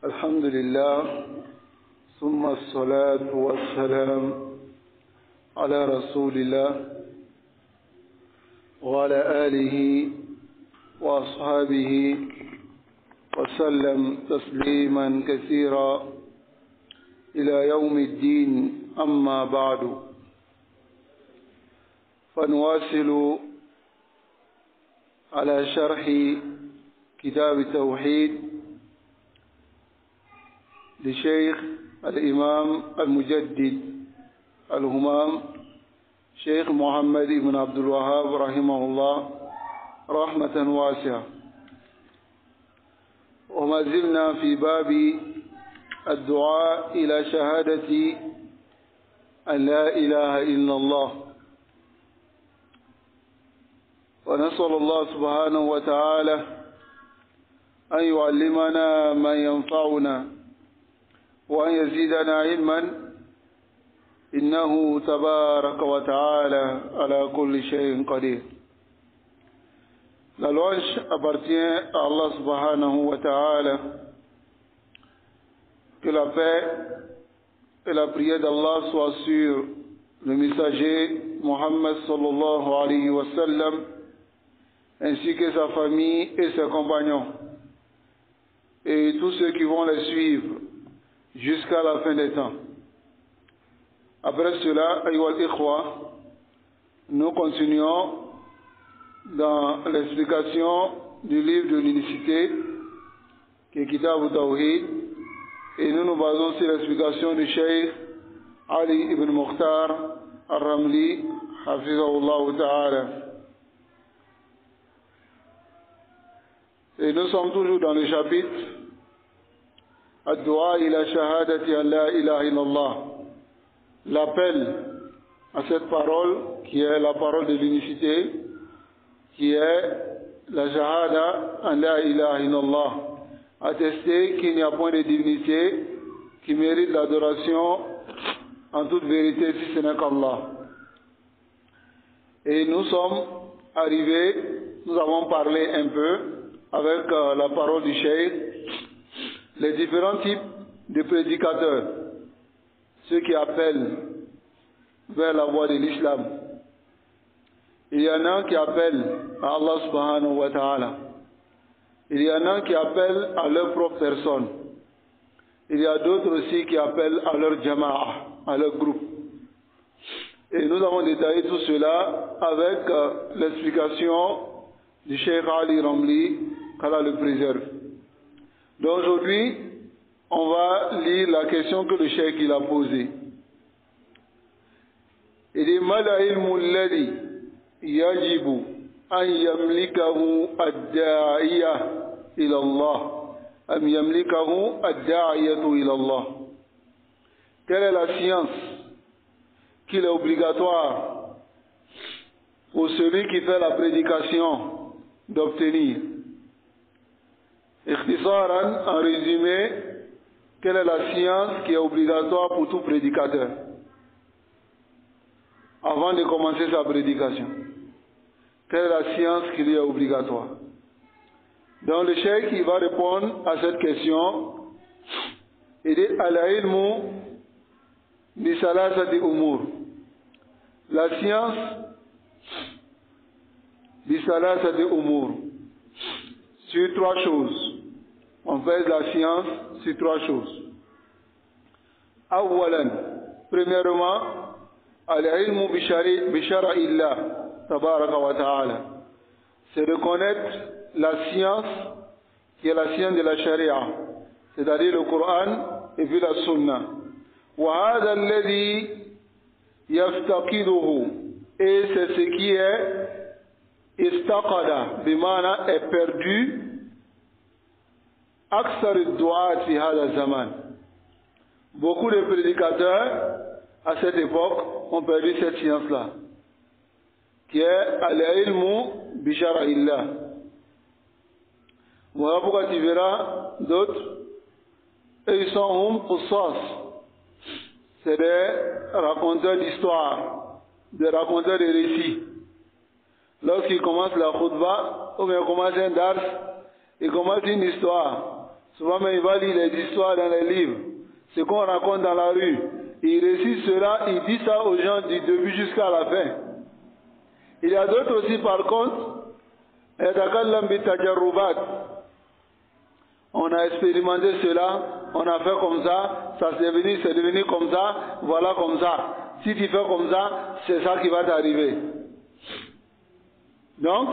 الحمد لله ثم الصلاة والسلام على رسول الله وعلى آله وأصحابه وسلم تسليما كثيرا إلى يوم الدين. أما بعد، فنواصل على شرح كتاب التوحيد لشيخ الإمام المجدد الهمام شيخ محمد بن عبد الوهاب رحمه الله رحمة واسعة. وما زلنا في باب الدعاء إلى شهادة أن لا إله إلا الله، ونسأل الله سبحانه وتعالى أن يعلمنا ما ينفعنا وأن يزيدنا علما، إنه تبارك وتعالى على كل شيء قدير. La louange appartient à Allah subhanahu wa ta'ala. Que la paix et la prière d'Allah soient sur le messager Muhammad sallallahu alayhi wa sallam, ainsi que sa famille et ses compagnons, et tous ceux qui vont les suivre jusqu'à la fin des temps. Après cela, ayyuhal ikhwa, nous continuons dans l'explication du livre de l'unicité qui est Kitab al-Tawhid, et nous nous basons sur l'explication du Cheikh Ali ibn Mukhtar al-Ramli hafizahullah ta'ala. Et nous sommes toujours dans le chapitre Ad-Du'a ila shahadati an la ilaha illallah, l'appel à cette parole qui est la parole de l'unicité, qui est la shahada an la ilaha illallah, attester qu'il n'y a point de divinité qui mérite l'adoration en toute vérité si ce n'est qu'Allah. Et nous sommes arrivés, nous avons parlé un peu avec la parole du Cheikh, les différents types de prédicateurs, ceux qui appellent vers la voie de l'islam. Il y en a qui appellent à Allah subhanahu wa ta'ala. Il y en a qui appellent à leur propre personne. Il y a d'autres aussi qui appellent à leur jama'a, à leur groupe. Et nous avons détaillé tout cela avec l'explication du Cheikh Ali Ramli, qu'Allah le préserve. Donc aujourd'hui, on va lire la question que le Cheikh il a posée. Il dit: Mala ilmu alladhi yajibu an yamlikahu ad-da'iya ila Allah am yamlikahu ad-da'iyatu ila Allah. Quelle est la science qu'il est obligatoire pour celui qui fait la prédication d'obtenir? Ikhtisaran, en résumé, quelle est la science qui est obligatoire pour tout prédicateur avant de commencer sa prédication? Quelle est la science qui lui est obligatoire? Donc le cheikh il va répondre à cette question. Il dit: al-ilmu bi salasati umur. La science bi salasati umur, sur trois choses. On fait la science sur trois choses. Awalan, premièrement, al-ilmu bi shara'illah tabaraka wa ta'ala, c'est de connaître la science qui est la science de la charia, c'est-à-dire le Coran et puis la Sunna. Wa hadha alladhi yaftaqiduhu, et c'est ce qui est istaqada, bimana est perdu, aksar ad-du'at fi hadha zaman. Beaucoup de prédicateurs à cette époque ont perdu cette science-là, qui est al-ilmu bi shara'illah. Voilà pourquoi tu verras d'autres, et ils sont qissas, c'est des raconteurs d'histoire, des raconteurs de récits. Lorsqu'ils commencent la khutbah, ou bien commencent un dars, ils commencent une histoire Souvent, mais il va lire les histoires dans les livres, ce qu'on raconte dans la rue. Il récite cela, il dit ça aux gens du début jusqu'à la fin. Il y a d'autres aussi, par contre, on a expérimenté cela, on a fait comme ça, ça c'est devenu comme ça, voilà comme ça. Si tu fais comme ça, c'est ça qui va t'arriver. Donc,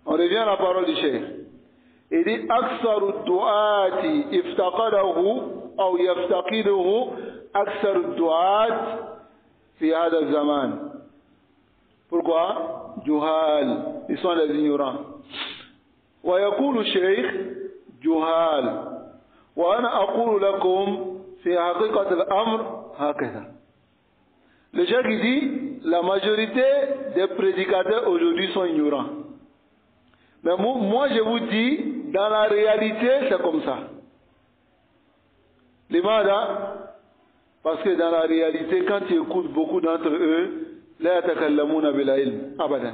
on revient à la parole du Cheikh. Il dit aksaru du'ati iftaqadahu ou yaftaqiduhu aksaru du'at fi hada zaman. Pourquoi? Juhal, ils sont les ignorants. Wa yaqulu Cheikh juhal wa ana aqulu lakum fi haqiqat al-amr hakadha. Le Cheikh dit la majorité des prédicateurs aujourd'hui sont ignorants. Mais moi je vous dis, dans la réalité, c'est comme ça. Limada, parce que dans la réalité, quand tu écoutes beaucoup d'entre eux, la yatakallamuna bil ilm, abadan.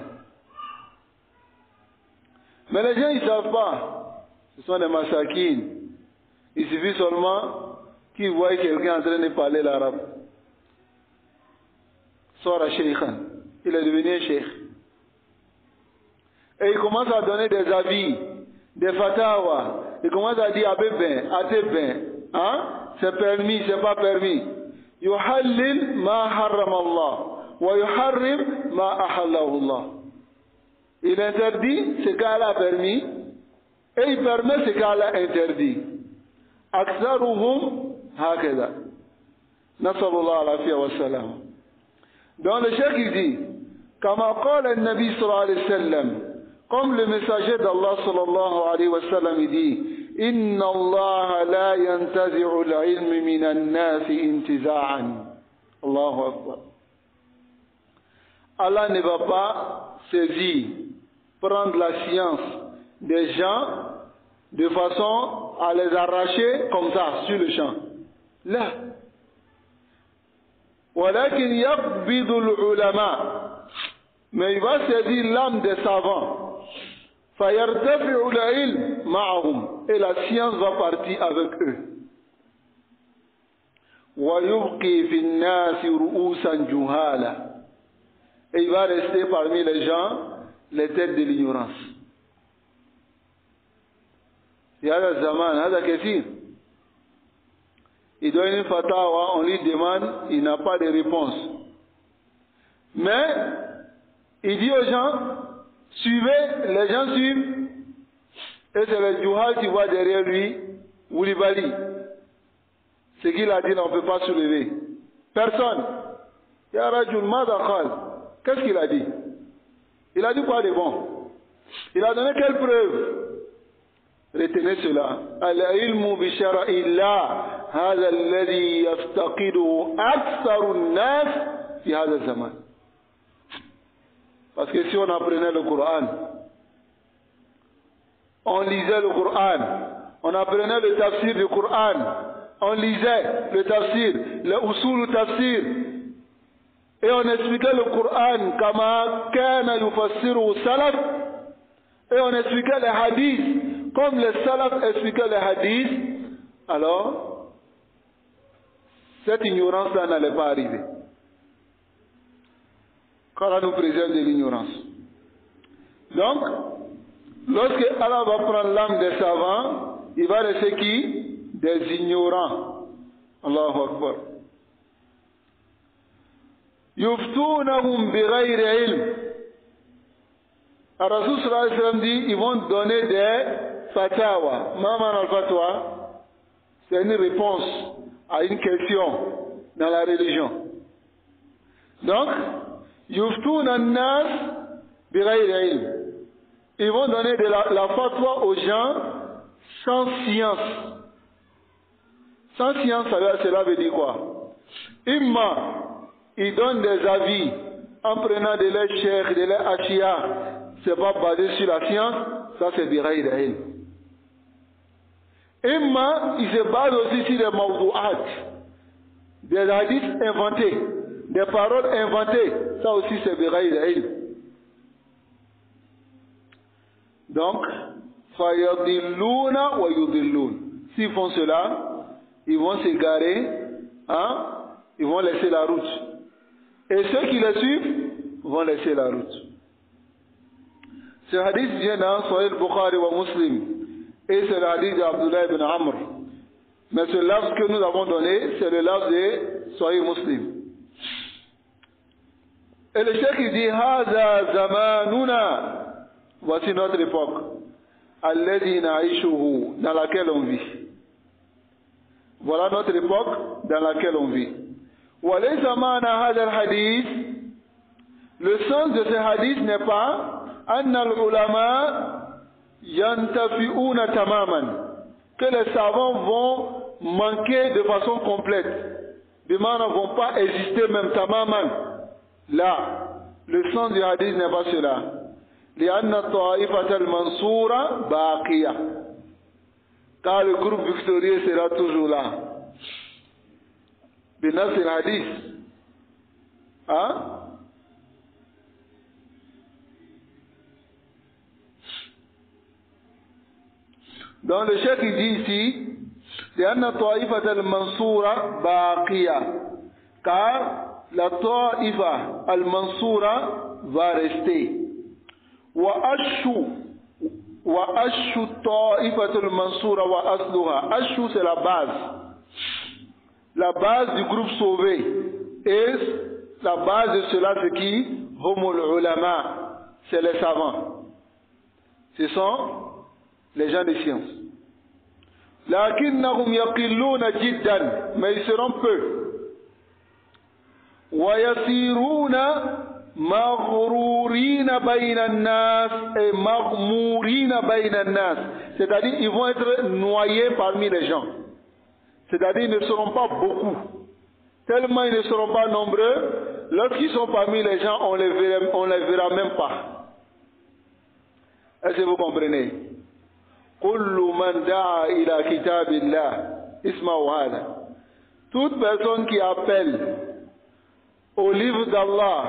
Mais les gens, ils ne savent pas. Ce sont des massakines. Il suffit seulement qu'ils voient quelqu'un en train de parler l'arabe. Sora sheikhan. Il est devenu un cheikh. Et il commence à donner des avis, des fatawa. Il commence à dire abébin, atébin. Hein? C'est permis, c'est pas permis. Yuhallil ma harram Allah. Wa yuharrim ma ahallahu Allah. Il interdit ce qu'Allah a permis et il permet ce qu'Allah a interdit. Aksaruhum hakeda. Nasallallahu alayhi wa sallam. Dans le cheikh il dit, Kama qala al-Nabi sallallahu alayhi wa sallam, comme le messager d'Allah sallallahu alayhi wa sallam il dit, Inna Allah la yantazi'u al-ilm min an-nasi intiza'an. Allahu Akbar. Allah ne va pas saisir, prendre la science des gens de façon à les arracher comme ça, sur le champ. Là. ولكن يقبض العلماء. Mais il va saisir l'âme des savants. فيرتفع العلم معهم. Et la science va partir avec eux. ويبقي في الناس رؤوسا جهالا. Et il va rester parmi les gens les têtes de l'ignorance. Il y a le zaman, هذا كثير. Il donne une fatawa, on lui demande, il n'a pas de réponse. Mais, il dit aux gens, suivez, les gens suivent, et c'est le Juhal qui voit derrière lui, Wulibali. Ce qu'il a dit, on ne peut pas soulever. Personne. Ya Rajul Madakal. Qu'est-ce qu'il a dit? Il a dit quoi de bon? Il a donné quelle preuve? Retenez cela. Al-ilmu bi shara'illah. هذا الذي يفتقده أكثر الناس في هذا الزمان. Parce que si on apprenait le Coran, on lisait le Coran, on apprenait le tafsir du Coran, on lisait le tafsir, le usul tafsir, et on expliquait le Coran kama kana yufassiru salaf, et on expliquait les hadiths comme les salaf expliquaient les hadiths, alors cette ignorance-là n'allait pas arriver. qu'Allah nous préserve de l'ignorance. Donc, lorsque Allah va prendre l'âme des savants, il va laisser qui? Des ignorants. Allahu Akbar. Yuftunahum bighayri ilm. Rasul sallallahu alayhi wa sallam dit, ils vont donner des fatawa. Maman al-fatwa, c'est une réponse à une question dans la religion. Donc, yuftuna an-nas bighayri ilm. Ils vont donner de la fatwa aux gens sans science. Sans science, cela veut dire quoi? Imma, ils donnent des avis en prenant de leurs cheikhs, de leurs achia. C'est pas basé sur la science, ça c'est bighayri ilm. Imma, ils se basent aussi sur des mawdu'at, des hadiths inventés, des paroles inventées. Ça aussi c'est bighayri ilm. Donc, fayadilluna wa yudillun. S'ils font cela, ils vont s'égarer, hein? Ils vont laisser la route. Et ceux qui les suivent vont laisser la route. Ce hadith vient dans Sahih Bukhari wa Muslim. Et c'est le hadith d'Abdullah ibn Amr. Mais ce lafz que nous avons donné, c'est le lafz de Sahih Muslim. Et le cheikh il dit, Haza zamanuna. Voici notre époque. Alladhi na'ishuhu, dans laquelle on vit. Voilà notre époque dans laquelle on vit. Wa laysa ma'na hadha al-hadith. Le sens de ce hadith n'est pas anna al-ulama yantafi'una tamaman, que les savants vont manquer de façon complète. Les gens ne vont pas exister même tamaman. Là, le sens du hadith n'est pas cela. لأن الطائفة المنصورة باقية. Car le groupe victorieux sera toujours là. بنفس الحديث. Hein? Donc le cheikh il dit ici, لأن الطائفة المنصورة باقية. Car la ta'ifa al-mansura va rester. Wa ashu ta'ifat al-mansura wa asluha. Ashu c'est la base. La base du groupe sauvé. Et la base de cela c'est qui? Humul ulama. C'est les savants. Ce sont les gens de science. Lakinnahum yaqilluna jiddan. Mais ils seront peu. وَيَصِيرُونَ مَغْرُورِينَ بَيْنَ النَّاسِ et مَغْمُورِينَ بَيْنَ النَّاسِ, c'est-à-dire ils vont être noyés parmi les gens, c'est-à-dire ils ne seront pas beaucoup, tellement ils ne seront pas nombreux, lorsqu'ils sont parmi les gens on les verra même pas. Est-ce que vous comprenez? كُلُّ مَنْ دَعَا إِلَى كِتَابِ اللَّهِ اسمعوا هذا. Toute personne qui appelle au livre d'Allah,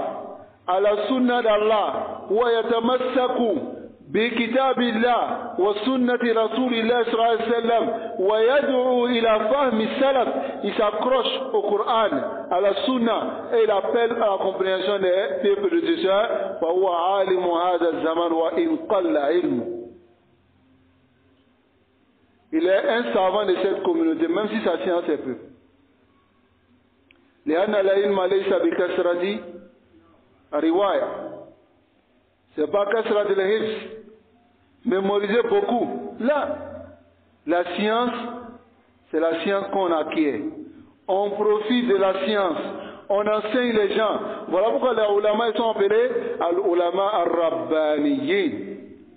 à la sunna d'Allah, wa yatamassaku bi kitabillah wa sunnati rasulillah sallallahu alayhi wa sallam wa yad'u ila fahmi salaf, il s'accroche au Coran, à la sunna et il appelle à la compréhension des peuples prédécesseurs, fa huwa alimu hadha az-zaman wa in qalla ilmu. Il est un savant de cette communauté, même si sa science est peu. لأن العلم ليس بكثرة رواية. C'est pas كثرة الحفظ, mémoriser beaucoup. Là, la science, c'est la science qu'on acquiert. On profite de la science, on enseigne les gens. Voilà pourquoi les ulama sont appelés al-ulama ar-rabbaniyin,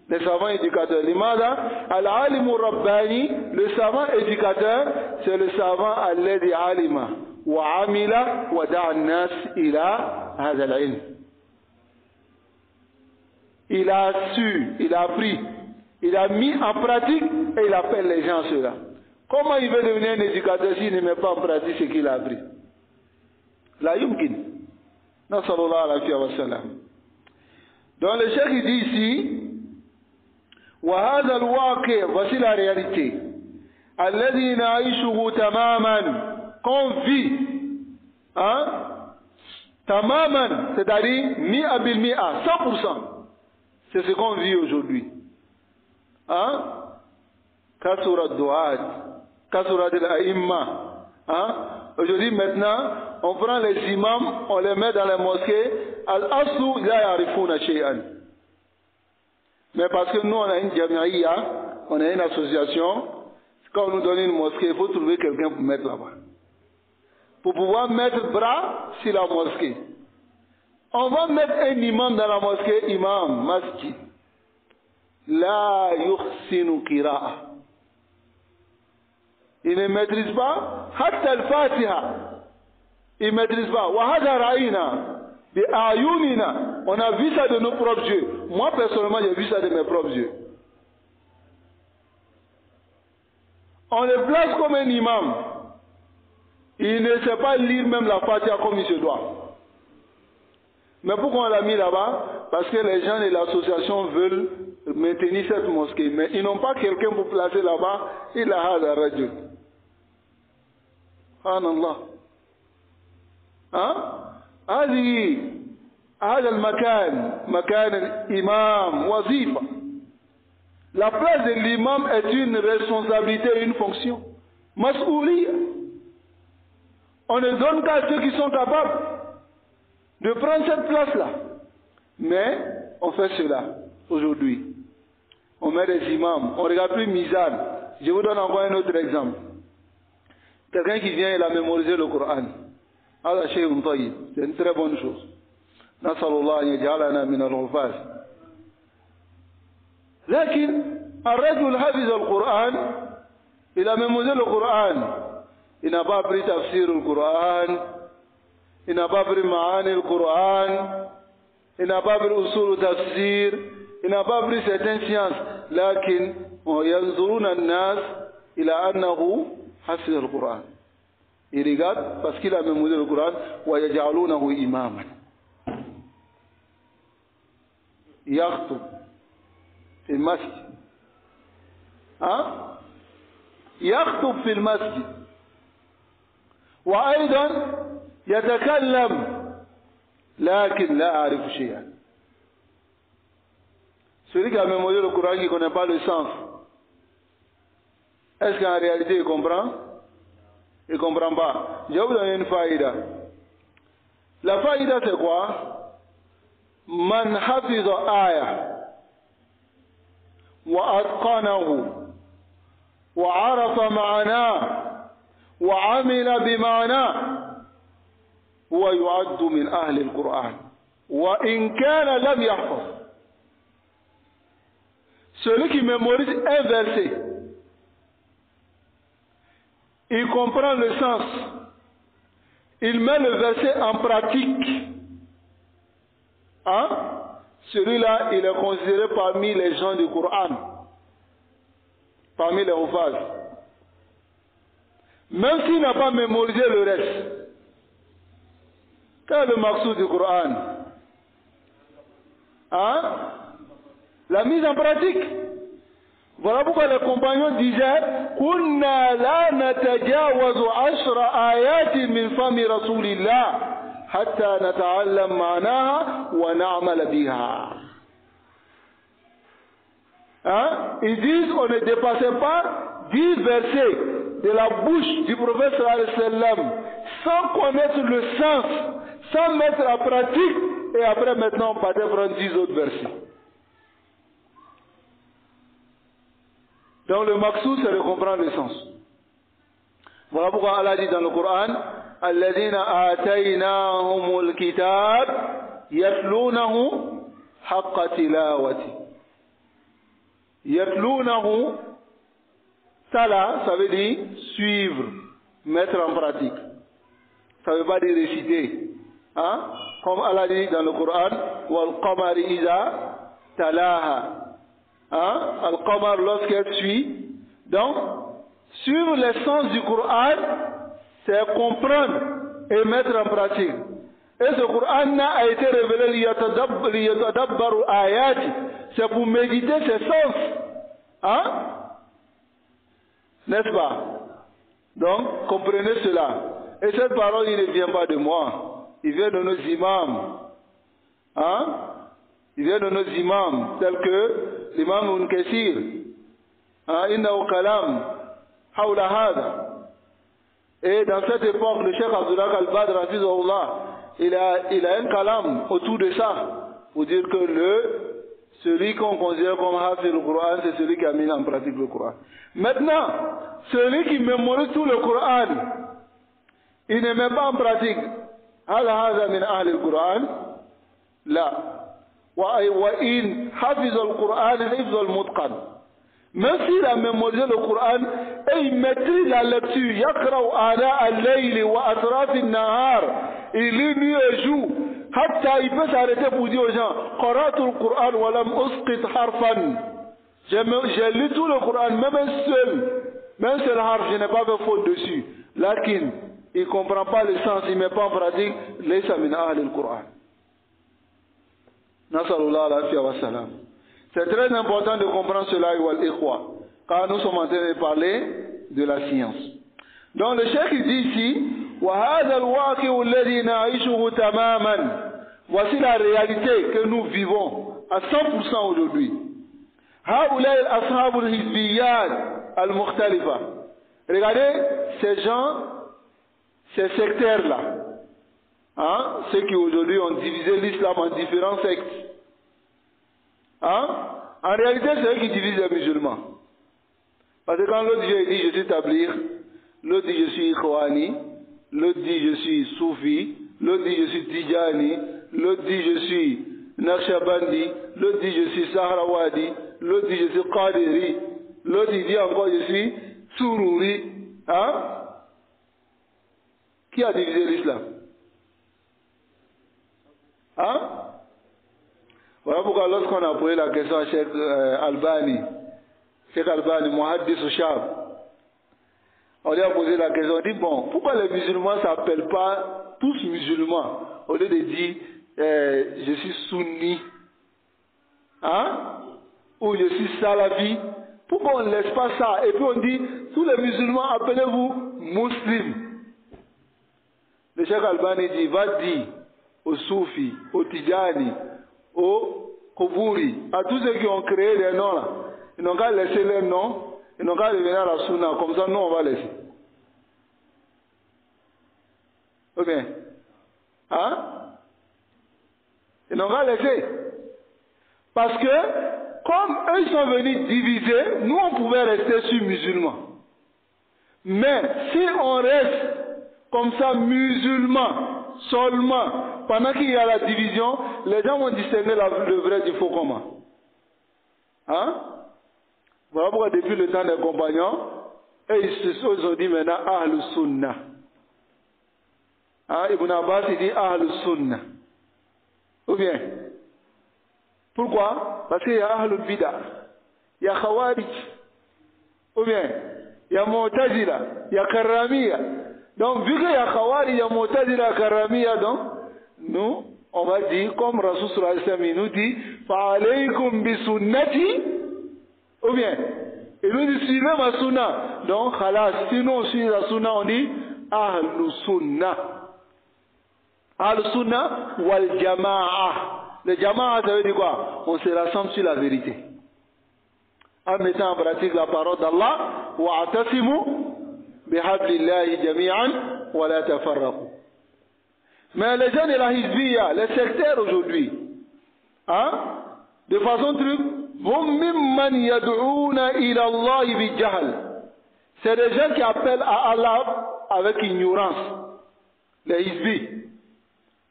les savants éducateurs. Limada al-alimu rabbani, le savant éducateur, c'est le savant alladhi alima وعمل ودعا الناس إلى هذا العلم. Il a su, il a appris, il a mis en pratique et il appelle les gens à cela. Comment il veut devenir un éducateur s'il ne met pas en pratique ce qu'il a appris? La yumkin. Nasallallahu alayhi wa sallam. Donc le cheikh il dit ici, wa hadha al-waqi', voici la réalité. Alladhi na'ishuhu tamaman, qu'on vit, hein, tamaman, c'est-à-dire mi'a bil mi'a, 100%. C'est ce qu'on vit aujourd'hui. Hein? Kasura du'at, kasura al-a'imma. Hein? Aujourd'hui, maintenant, on prend les imams, on les met dans les mosquées. Al-aslu la yarifuna shay'an. Mais parce que nous, on a une jami'iyya, on a une association, quand on nous donne une mosquée, il faut trouver quelqu'un pour mettre là-bas. Pour pouvoir mettre bras sur la mosquée. On va mettre un imam dans la mosquée, imam, masjid. La yuhsinu qira'a. Il ne maîtrise pas, hatta al-Fatiha. Il ne maîtrise pas. Wa hadha ra'ina, bi ayunina. On a vu ça de nos propres yeux. Moi, personnellement, j'ai vu ça de mes propres yeux. On le place comme un imam. Il ne sait pas lire même la Fatiha comme il se doit. Mais pourquoi on l'a mis là-bas? Parce que les gens de l'association veulent maintenir cette mosquée, mais ils n'ont pas quelqu'un pour placer là-bas. Il a hada rajul. Subhanallah. هذا المكان مكان الإمام وظيفة. La place de l'imam est une responsabilité, une fonction. Mas'ouliya. On ne donne qu'à ceux qui sont capables de prendre cette place-là. Mais on fait cela aujourd'hui. On met des imams, on ne regarde plus Mizan. Je vous donne encore un autre exemple. Quelqu'un qui vient, il a mémorisé le Coran. C'est une très bonne chose. Nasallallahu an yaj'alana min al-ghufaz. لكن الرجل حفظ القرآن, il a mémorisé le Coran. Il n'a pas appris tafsir le Coran. Il n'a pas appris ma'ani le Coran. Il n'a pas appris usul tafsir. Il n'a pas appris certaines sciences. لكن ينظرون الناس إلى أنه حفظ القرآن. Il regarde parce qu'il a mémorisé le Coran. ويجعلونه إماما. يخطب في المسجد. يخطب في المسجد. وأيضا يتكلم لكن لا أعرف شيئا. Celui qui a mémorisé le Coran qui ne connaît pas le sens, est-ce qu'en réalité il comprend? Il ne comprend pas. Je vais vous donner une faïda. La faïda c'est quoi? Man hafiza aya wa atqanahu wa arafa ma'ana wa amila bima'ana huwa yu'addu min ahli al-Qur'an wa in kana lam yahfaz. Celui qui mémorise un verset, il comprend le sens, il met le verset en pratique. Celui-là, il est considéré parmi les gens du Coran, parmi les Hufaz. Même s'il n'a pas mémorisé le reste. Quel est le maqsoud du Coran? La mise en pratique. Voilà pourquoi les compagnons disaient Kunna la natajawazu 10 ayatin min fami Rasulillah hatta nata'allam ma'naha wa na'mal biha. Ils disent on ne dépassait pas 10 versets de la bouche du prophète sallallahu alayhi wa sallam sans connaître le sens, sans mettre en pratique, et après maintenant on partait prendre 10 autres versets. Donc le maqsoud c'est de comprendre le sens. Voilà pourquoi Allah dit dans le Coran Alladhina ataynahumul kitab yatlunahu haqqa tilawati. Yatlunahu, ça là, ça veut dire suivre, mettre en pratique. Ça ne veut pas dire réciter. Comme Allah dit dans le Coran wal qamari iza talaha. Al-Qamar lorsqu'elle suit. Donc, suivre les sens du Coran, c'est comprendre et mettre en pratique. Et ce Coran a été révélé liyatadabbaru ayati. C'est pour méditer ses sens. N'est-ce pas? Donc, comprenez cela. Et cette parole, il ne vient pas de moi. Il vient de nos imams. Il vient de nos imams, tels que l'imam Ibn Kathir. Innahu kalam hawla hada. Et dans cette époque, le Cheikh Abdullah Al-Badr, il a un kalam autour de ça, pour dire que celui qu'on considère comme Hafiz le Coran, c'est celui qui a mis en pratique le Coran. Maintenant, celui qui mémorise tout le Coran, il ne met pas en pratique. Hal hada min ahli al-Quran? La. وإن حفظ القرآن حفظ المتقن. Même s'il a mémorisé le Coran et il maîtrise la lecture, يقرأ آناء الليل وأطراف النهار, il lit nuit et jour, حتى il peut s'arrêter pour dire aux gens قرأت القرآن ولم أسقط حرفا. J'ai lu tout le Coran, même un seul harf, je n'ai pas fait faute dessus. Lakin, il ne comprend pas le sens, il ne met pas en pratique, ليس من أهل القرآن. Nasalullah al-afiyah wa salam. C'est très important de comprendre cela, car nous sommes en train de parler de la science. Donc le cheikh dit ici, voici la réalité que nous vivons à 100% aujourd'hui. Regardez ces gens, ces sectaires-là, hein, ceux qui aujourd'hui ont divisé l'islam en différents sectes. Hein? En réalité, c'est eux qui divisent les musulmans. Parce que quand l'autre vient et dit je suis tabligh, l'autre dit je suis ikhwani, l'autre dit je suis soufi, l'autre dit je suis tijani, l'autre dit je suis naqshbandi, l'autre dit je suis sahrawadi, l'autre dit je suis qadiri, l'autre dit encore je suis sururi. Hein? Qui a divisé l'islam? Hein? Voilà pourquoi lorsqu'on a posé la question à Cheikh Albani, Muhaddis au Shab, on lui a posé la question, on dit bon, pourquoi les musulmans ne s'appellent pas tous musulmans au lieu de dire je suis sunni, hein? Ou je suis salafi? Pourquoi on ne laisse pas ça? Et puis on dit tous les musulmans appelez-vous muslims. Le Cheikh Albani dit va dire aux soufis, aux tijani, aux Kobouri, à tous ceux qui ont créé des noms là, ils n'ont qu'à laisser leurs noms, ils n'ont qu'à revenir à la sunna, comme ça nous on va laisser. Ok? Hein? Ils n'ont qu'à laisser. Parce que, comme eux ils sont venus diviser, nous on pouvait rester sur musulmans. Mais si on reste comme ça musulmans seulement, pendant qu'il y a la division, les gens vont discerner le vrai du faux comment. Hein? Voilà pourquoi depuis le temps des compagnons, ils ont dit maintenant Ahlus Sunnah. Hein? Ibn Abbas il dit Ahlus Sunnah. Ou bien? Pourquoi? Parce qu'il y a Ahlul Bida, il y a Khawarij, ou bien il y a Mu'tazila, il y a Karamiya. Donc vu qu'il y a Khawarij, il y a Mu'tazila, Karamiya, donc nous, on va dire, comme Rasul sallallahu alayhi wa sallam nous dit, fa'alaykum bi sunnati, ou bien, il nous dit, suivez ma sunna. Donc, khalas, sinon on suit la sunna, on dit, Ahlus Sunnah. Ahlus Sunnah wal Jama'a. Le Jama'a, ça veut dire quoi? On se rassemble sur la vérité. En mettant en pratique la parole d'Allah, wa'atasimu bihablillahi jami'an wa la tafarraqu. Mais les gens de la Hizbiya, les sectaires aujourd'hui, hein, de façon truc, c'est des gens qui appellent à Allah avec ignorance. Les Hizbi,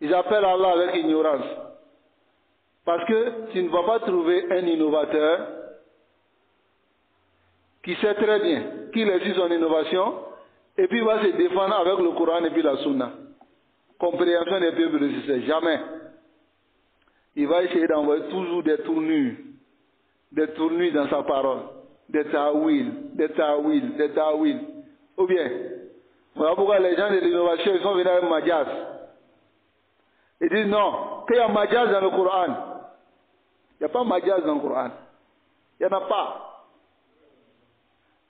ils appellent à Allah avec ignorance. Parce que tu ne vas pas trouver un innovateur qui sait très bien qu'il réussit son innovation et puis il va se défendre avec le Coran et puis la Sunna. Compréhension des peuples de ce, jamais. Il va essayer d'envoyer toujours des tournures dans sa parole, des ta'wil. Ou bien, voilà pourquoi les gens de l'innovation, ils sont venus avec Majaz. Ils disent non, qu'il y a Majaz dans le Coran. Il n'y a pas Majaz dans le Coran. Il n'y en a pas.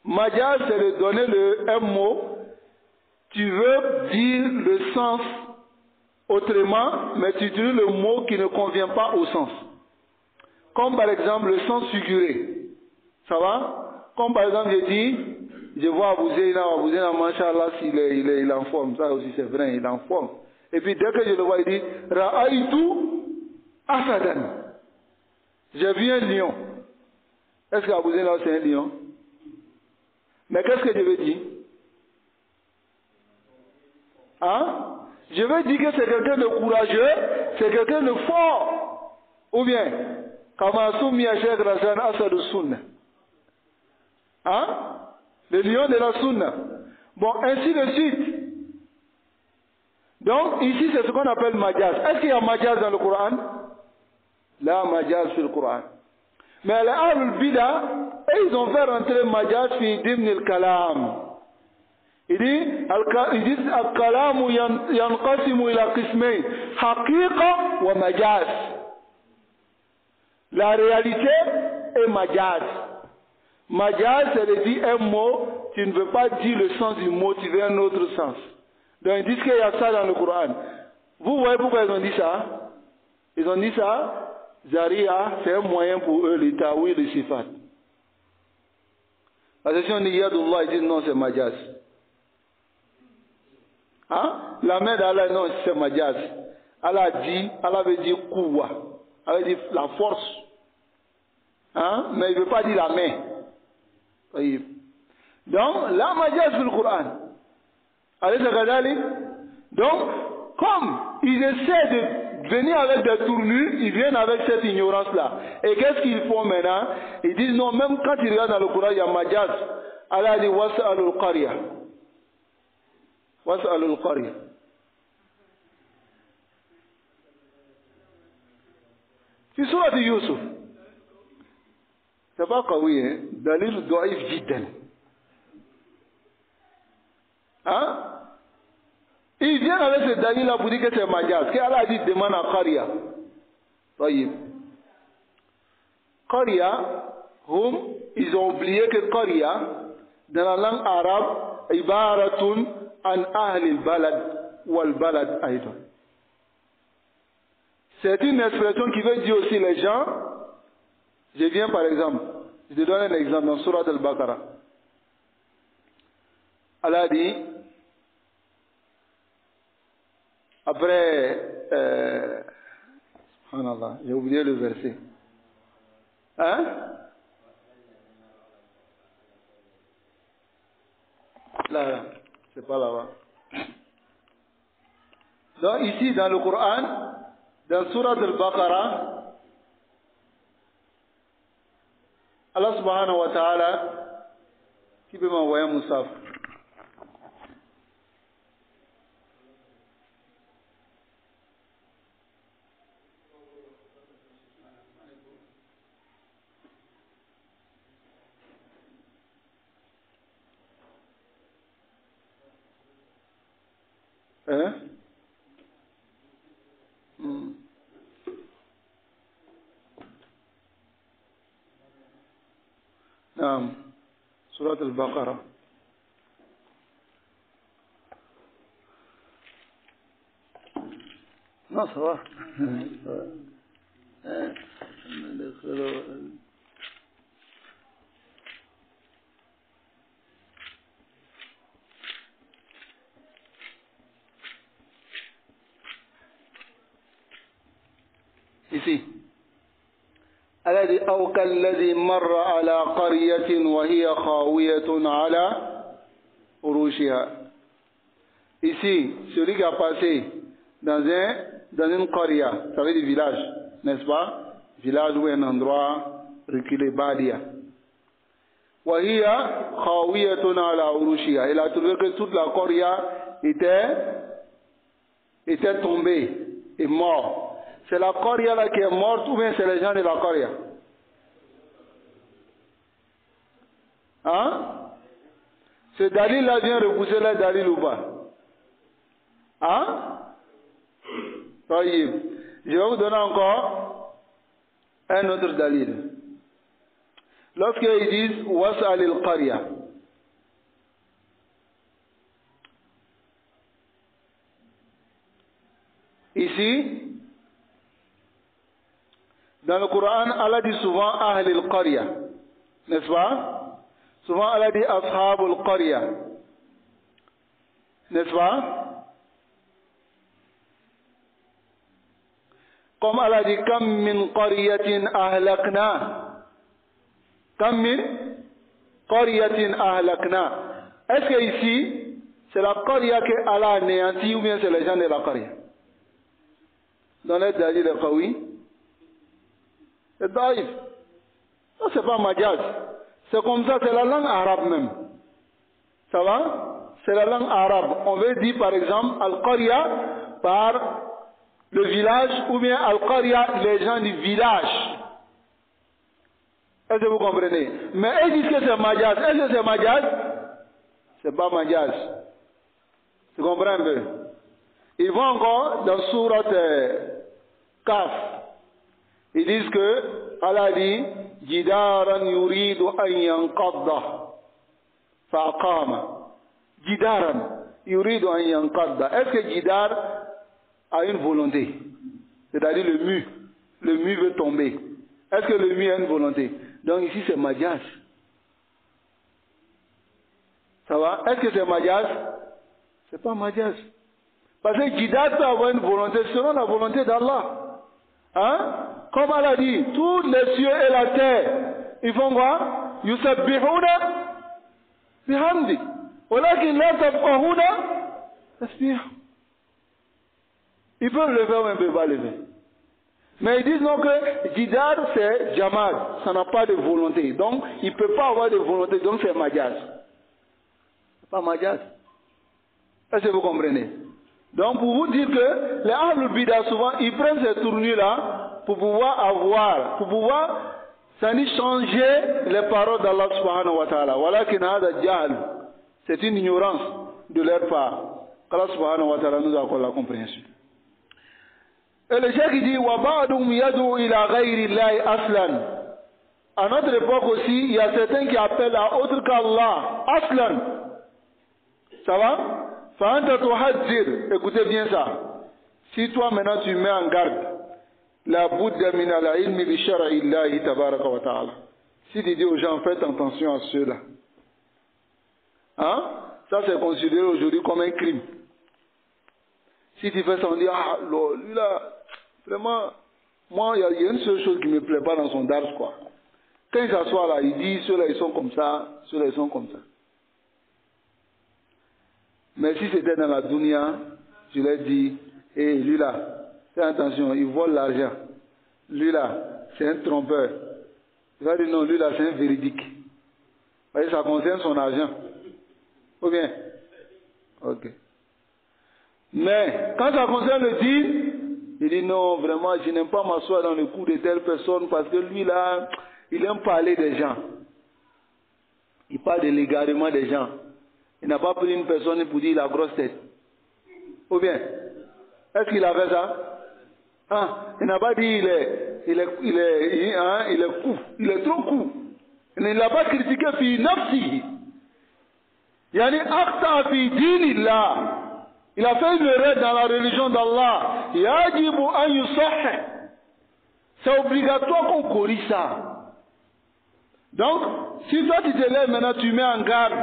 Majaz, c'est de donner un mot, tu veux dire le sens autrement, mais tu utilises le mot qui ne convient pas au sens. Comme par exemple le sens figuré. Ça va? Comme par exemple je dis, je vois Abouzeina, Masha'Allah, il est en forme. Ça aussi c'est vrai, il est en forme. Et puis dès que je le vois, il dit, Ra'aytu Asadan. J'ai vu un lion. Est-ce qu'Abouzeina c'est un lion? Mais qu'est-ce que je veux dire? Hein? Je veux dire que c'est quelqu'un de courageux, c'est quelqu'un de fort. Ou bien, Kamasum Yashek Rasan Asad Sunna. Hein? Le lion de la Sunna. Bon, ainsi de suite. Donc, ici, c'est ce qu'on appelle Majaz. Est-ce qu'il y a Majaz dans le Coran? Là, Majaz sur le Coran. Mais les Ahlul Bida, ils ont fait rentrer Majaz fi Dimn al-Kalam. Il dit al-kalamu yanqasimu ila qismayn, haqiqa wa majaz. La réalité et majaz. Majaz, c'est de dire un mot, tu ne veux pas dire le sens du mot, tu veux un autre sens. Donc ils disent qu'il y a ça dans le Coran. Vous voyez pourquoi ils ont dit ça? Ils ont dit ça, Zaria, c'est un moyen pour eux, les taouis, les sifat. La question de Yadullah, ils disent non, c'est majaz. Hein? La main d'Allah, non, c'est majaz. Allah dit, Allah veut dire kouwa. Allah veut dire la force. Hein? Mais il ne veut pas dire la main. Donc, la majaz sur le Coran. Donc, comme ils essaient de venir avec des tournures, ils viennent avec cette ignorance-là. Et qu'est-ce qu'ils font maintenant? Ils disent non, même quand ils regardent dans le Coran, il y a majaz. Allah dit was'alul qarya. Was'alul qarya. في سورة يوسف تبقى قوية دليل ضعيف جدا. Hein? Ils viennent avec ce dalil-là pour dire que c'est majaz. Qu'Allah dit demande à Qarya. طيب. Qarya, ils ont oublié que Qarya, dans la langue arabe, ibaratun an ahli al-balad wal balad aydan. C'est une expression qui veut dire aussi les gens. Je viens par exemple, je te donne un exemple dans Surat al-Baqarah. Allah dit, après, subhanallah, j'ai oublié le verset. Hein? Là, c'est pas là-bas. Donc ici, dans le Coran, dans Surat al-Baqarah, Allah subhanahu wa ta'ala, qui peut m'envoyer un moussaf? Hein? نعم سورة البقرة نصر ici الذي أو كالذي مر على قرية وهي خاوية على عروشها. Ici, celui qui a passé dans une qaria, ça veut dire village, n'est-ce pas? Village ou un endroit reculé, badia. وهي خاوية على عروشها. Il a trouvé que toute la qaria était tombée et morte. C'est la qaria là qui est morte ou bien c'est les gens de la qaria? Hein? Ce dalil là vient repousser le dalil ou pas? Hein? طيب. Je vais vous donner encore un autre dalil. Lorsqu'ils disent was'al al-qarya, ici dans le Coran, Allah dit souvent Ahl al-Qarya, n'est-ce pas? Souvent Allah dit Ashab al-Qarya, n'est-ce pas? Comme Allah dit Kam min qaryatin ahlakna. Kam min qaryatin ahlakna. Est-ce que ici, c'est la Qarya que Allah a anéanti ou bien c'est les gens de la Qarya? Dans les dalil de Qawi, c'est daïf. Ça, c'est pas majaz. C'est comme ça, c'est la langue arabe même. Ça va? C'est la langue arabe. On veut dire par exemple Al-Qarya par le village ou bien Al-Qarya, les gens du village. Est-ce que vous comprenez? Mais ils disent que c'est majaz. Est-ce que c'est majaz? C'est pas majaz. Tu comprends un peu? Ils vont encore dans Surat Kaf. Ils disent que Allah dit Jidaran yuridu an yanqadda fa'aqama. Jidaran yuridu an yanqadda. Est-ce que Jidar a une volonté? C'est-à-dire le mur veut tomber. Est-ce que le mur a une volonté? Donc ici c'est Majaz. Ça va? Est-ce que c'est Majaz? C'est pas Majaz. Parce que Jidar peut avoir une volonté selon la volonté d'Allah. Hein? Comme Allah dit, tous les cieux et la terre, ils font quoi? Yusabbihuna bihamdi. Walakin la tafqahuna tasbih. Ils peuvent le faire ou ils ne peuvent pas le faire. Mais ils disent non que Jidar c'est Jamad, ça n'a pas de volonté. Donc il ne peut pas avoir de volonté, donc c'est Majaz. C'est pas Majaz. Est-ce que vous comprenez? Donc pour vous dire que les Ahlul Bida souvent ils prennent ces tournures-là pour pouvoir changer les paroles d'Allah subhanahu wa ta'ala. Walakin hada jahl. C'est une ignorance de leur part. Allah subhanahu wa ta'ala nous accorde la compréhension. Et le cheikh dit wa ba'dhum yad'u ila ghayri Allahi aslan. À notre époque aussi, il y a certains qui appellent à autre qu'Allah aslan. Ça va? Fa'anta tuhadzir. Écoutez bien ça. Si toi maintenant tu mets en garde la budda min al-ilmi bi shar'i Allahi tabaraka wa ta'ala. Si tu dis aux gens faites attention à ceux-là. Hein? Ça c'est considéré aujourd'hui comme un crime. Si tu fais ça, on dit, ah, lui là, vraiment, moi, il y a une seule chose qui ne me plaît pas dans son dars, quoi. Quand il s'assoit là, il dit, ceux-là, ils sont comme ça, ceux-là, ils sont comme ça. Mais si c'était dans la dunya, je leur dis, hé, lui là, fais attention, il vole l'argent. Lui là, c'est un trompeur. Il va dire, non, lui là, c'est un véridique. Parce que ça concerne son argent. Ou bien? Ok. Mais quand ça concerne le dîn, il dit non, vraiment, je n'aime pas m'asseoir dans le cou de telle personne parce que lui là, il aime parler des gens. Il parle de l'égarement des gens. Il n'a pas pris une personne pour dire la grosse tête. Ou bien, est-ce qu'il a fait ça? Hein? Il n'a pas dit il est trop court. Il ne l'a pas critiqué fi nafsi. Yani aqta fi dinillah. Il a fait une erreur dans la religion d'Allah. Yajibu an yusahih. C'est obligatoire qu'on corrige ça. Donc, si toi tu te lèves maintenant, tu mets en garde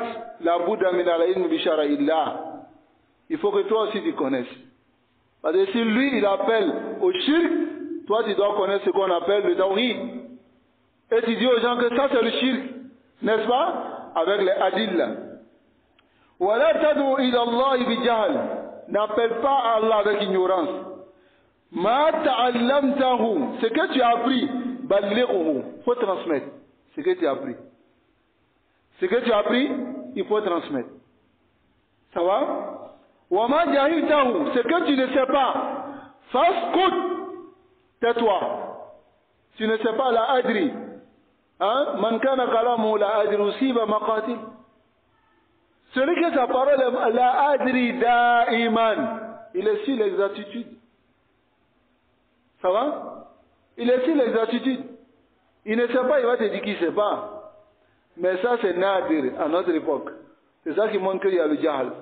la Bouddha min al-ilm bi shara'illah. Il faut que toi aussi tu connaisses. Parce que si lui il appelle au shirk, toi tu dois connaître ce qu'on appelle le tawhid. Et tu dis aux gens que ça c'est le shirk. N'est-ce pas? Avec les adillah. Wa la tad'u ila Allah bi jahl. N'appelle pas à Allah avec ignorance. Ma ta'allamtahu, ce que tu as appris, ballighuhu, faut transmettre ce que tu as appris. Ce que tu as appris, il faut transmettre. Ça va? Wa ma jahiltahu, ce que tu ne sais pas, fasqut, tais-toi. Tu ne sais pas la adri. Hein? Man kana kalamu la adri usiba maqatil. Celui que sa parole est la adri da'iman, il est sur l'exactitude. Ça va? Il est sur l'exactitude. Il ne sait pas, il va te dire qu'il ne sait pas. Mais ça c'est nadir à notre époque. C'est ça qui montre qu'il y a le jahl.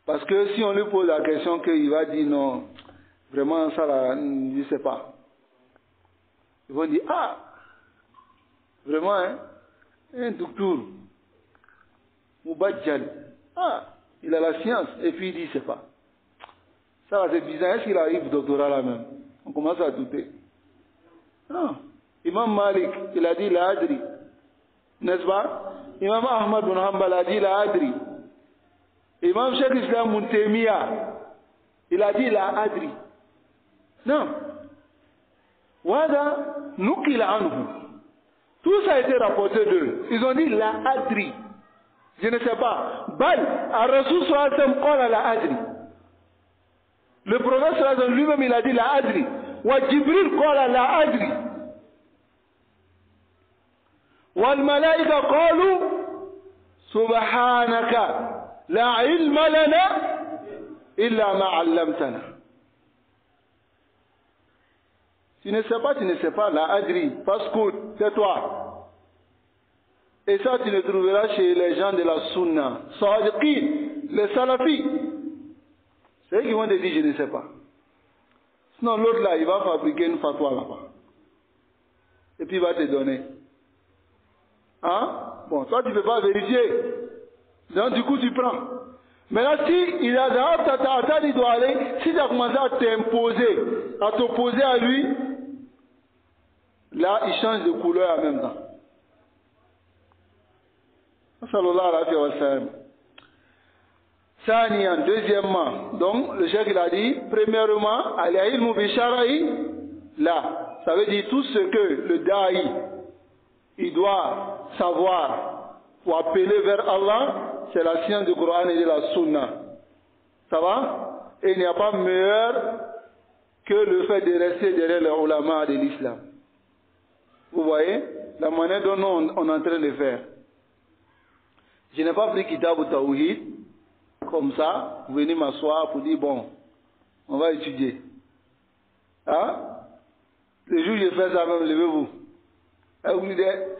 Parce que si on lui pose la question qu'il va dire non, vraiment ça là, je ne sais pas. Ils vont dire, ah, vraiment, hein, un docteur. Moubadjal. Ah, il a la science. Et puis il dit, c'est pas. Ça va, c'est bizarre. Est-ce qu'il arrive au doctorat là même? On commence à douter. Non. Imam Malik, il a dit la adri. N'est-ce pas? Imam Ahmad bin Hanbal a dit la adri. Imam Cheikh Islam Muntemia, il a dit la adri. Non. Wada nukila anhu. Tout ça a été rapporté d'eux. Ils ont dit la adri. Je ne sais pas. Bal, Ar-Rasul sallallahu alayhi wa sallam qala la adri. Le prophète sallallahu alayhi wa sallam lui-même il a dit la adri. Wa Jibril qala la adri. Wal malaika qalu subhanaka la ilma lana illa ma 'allamtana. Tu ne sais pas, la agri, passe court, tais-toi. Et ça, tu le trouveras chez les gens de la sunna. Sadiqin, les salafis. C'est eux qui vont te dire, je ne sais pas. Sinon, l'autre là, il va fabriquer une fatwa là-bas. Et puis il va te donner. Hein? Bon, toi, tu ne peux pas vérifier. Donc, du coup, tu prends. Maintenant, si il a il doit aller, si tu as commencé à t'imposer, à t'opposer à lui, là, il change de couleur en même temps. Sallallahu alayhi wa sallam. Saniyan, deuxièmement, donc le cheikh il a dit, premièrement, al-ilmu bi shar'i, là, ça veut dire tout ce que le da'i, il doit savoir pour appeler vers Allah, c'est la science du Coran et de la Sunna. Ça va? Et il n'y a pas meilleur que le fait de rester derrière les ulama de l'islam. Vous voyez la manière dont on est en train de faire. Je n'ai pas pris Kitab ou Tawhid comme ça, vous venez m'asseoir pour dire bon, on va étudier. Hein? Le jour où je fais ça même, levez-vous.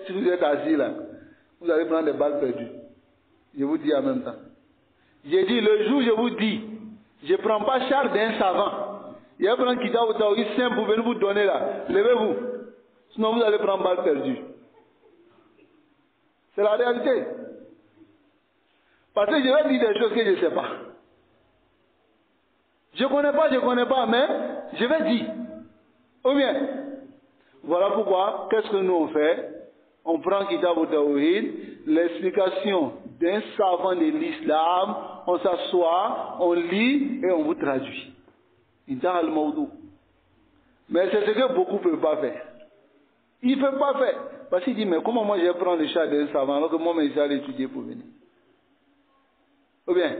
Si vous êtes assis là, vous allez prendre des balles perdues. Je vous dis en même temps. J'ai dit le jour où je vous dis, je ne prends pas charge d'un savant. Il va prendre Kitab ou Tawhid simple pour venir vous donner là. Levez-vous. Sinon vous allez prendre balles perdues. C'est la réalité. Parce que je vais dire des choses que je ne sais pas. Je ne connais pas, mais je vais dire. Ou bien, voilà pourquoi, qu'est-ce que nous on fait? On prend Kitab ou Tawhid, l'explication d'un savant de l'islam, on s'assoit, on lit et on vous traduit. Intah al-Mawdou. Mais c'est ce que beaucoup ne peuvent pas faire. Ils ne peuvent pas faire. Parce qu'ils disent, mais comment moi je vais prendre le chat d'un savant alors que moi je vais aller étudier pour venir? Ou bien?